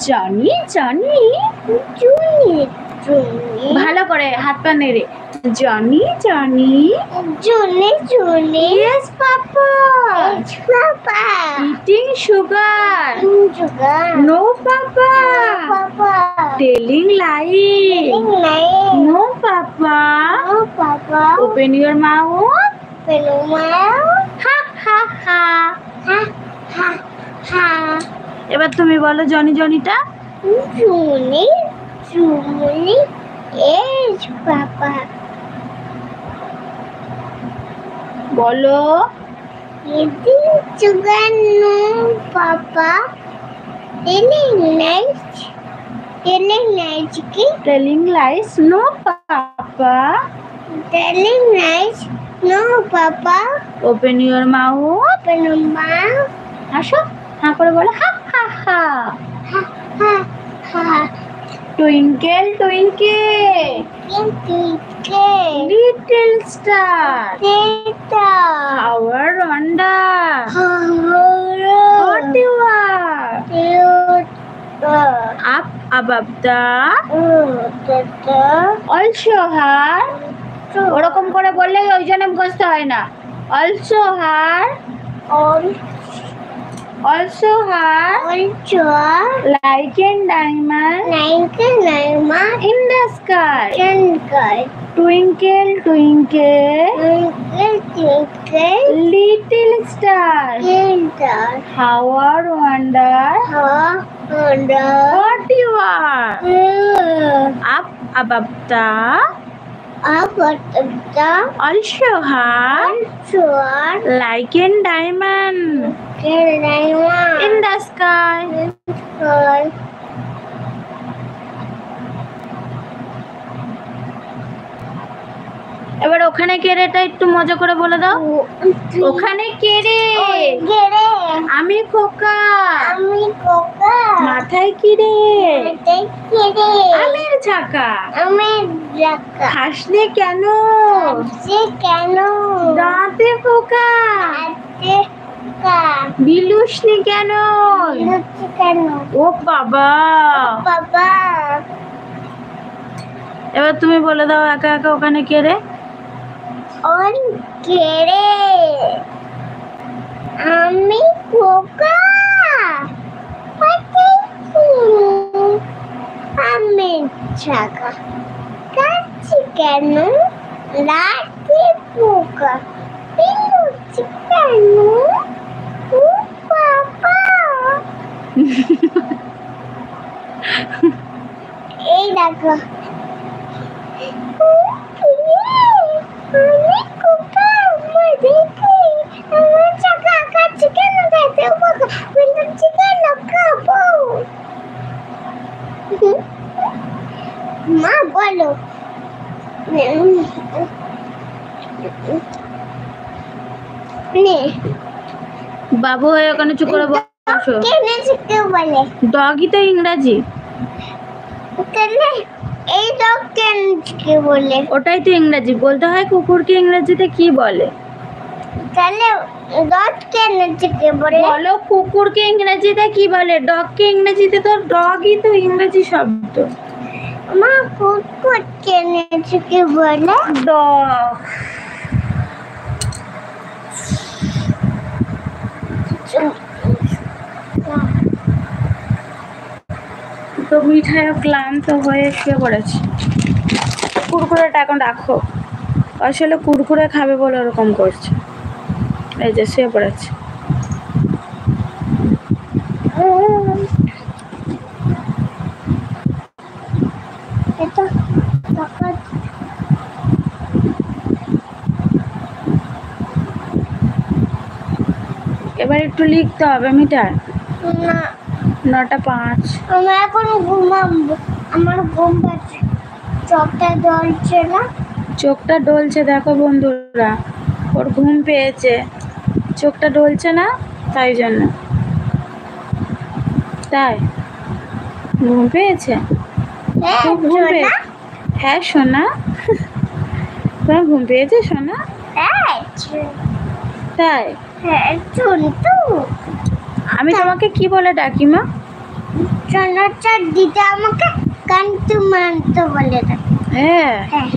Johnny Johnny Johnny জুনি ভালো করে হাত পা নেড়ে Johnny Johnny Johnny Johnny yes papa papa eating sugar sugar no papa papa telling lies name no papa no papa open your mouth pelumal ha ha ha ha ha ha এবার তুমি বলো Johnny জনিটা Juni Juni is papa বলো Eating sugar no papa Telling nice ki telling lies no papa Telling nice no papa open your mouth pelumal হাসো হা করে বলো ha ha ha ha ha ha twinkle twinkle Kinti little star Tita our wonder Horo what you are up above the also her ওরকম করে বললে ওই জন্য মুখস্থ হয় না also her like a diamond in the sky twinkle twinkle little star how I wonder what you are up above the also her like a diamond in the sky এবার ওখানে কে রে এটা একটু মজা করে বলে দাও ওখানে কে রে আমি খোকা মাথায় কি রে আমের ঝাঁকা হাসলে কেন দাঁতে পোকা বিলুসনি কেন ও বাবা এবার তুমি বলে দাও একা একা ওখানে কে রে আমি খোকা আমি ঝাঁকা কাছে কেন লাঠি পোকা পিলুচি কেন ও বাবা এই দেখো আমি খোকা আমার দেখি আমার ঝাঁকা কাছে কেন দেখতে পোকা পিলুচি কেন খাবো মা বলো বাবু হয়ে ওখানে চুপ করে বসো বলে ডগই তো ইংরাজি তাহলে এই ডগ কেন বলে ওটাই তো ইংরাজি বলতে হয় কুকুরকে ইংরেজিতে কি বলে তাহলে ডগ কেন বলে বলো কুকুরকে ইংরেজিতে কি বলে ডগকে ইংরেজিতে তো ডগই তো ইংরেজি শব্দ মা কুকুর কেন বলে ডগ তো মিঠাই ক্লান্ত হয়ে শুয়ে পড়েছে কুরকুরেটা এখন রাখো আসলে কুরকুরে খাবে বলে ওরকম করছে এই যে শুয়ে পড়েছে এবার একটু লিখতে হবে মিটার না 9:05 আমি এখন ঘুমাবো আমার ঘুম পাচ্ছে চোখটা জ্বলছে না চোখটা ডলছে দেখো বন্ধুরা ওর ঘুম পেয়েছে চোখটা ডলছে না তাই জন্য তাই ঘুম পেয়েছে খুব ঘুম পেয়েছে হ্যাঁ সোনা তোমার ঘুম পেয়েছে সোনা তাই হ্যাঁ আমি তোমাকে কি বলে ডাকি মা সোনার চার দিতে আমাকে কান্তু মানতো বলে ডাকে। হ্যাঁ হ্যাঁ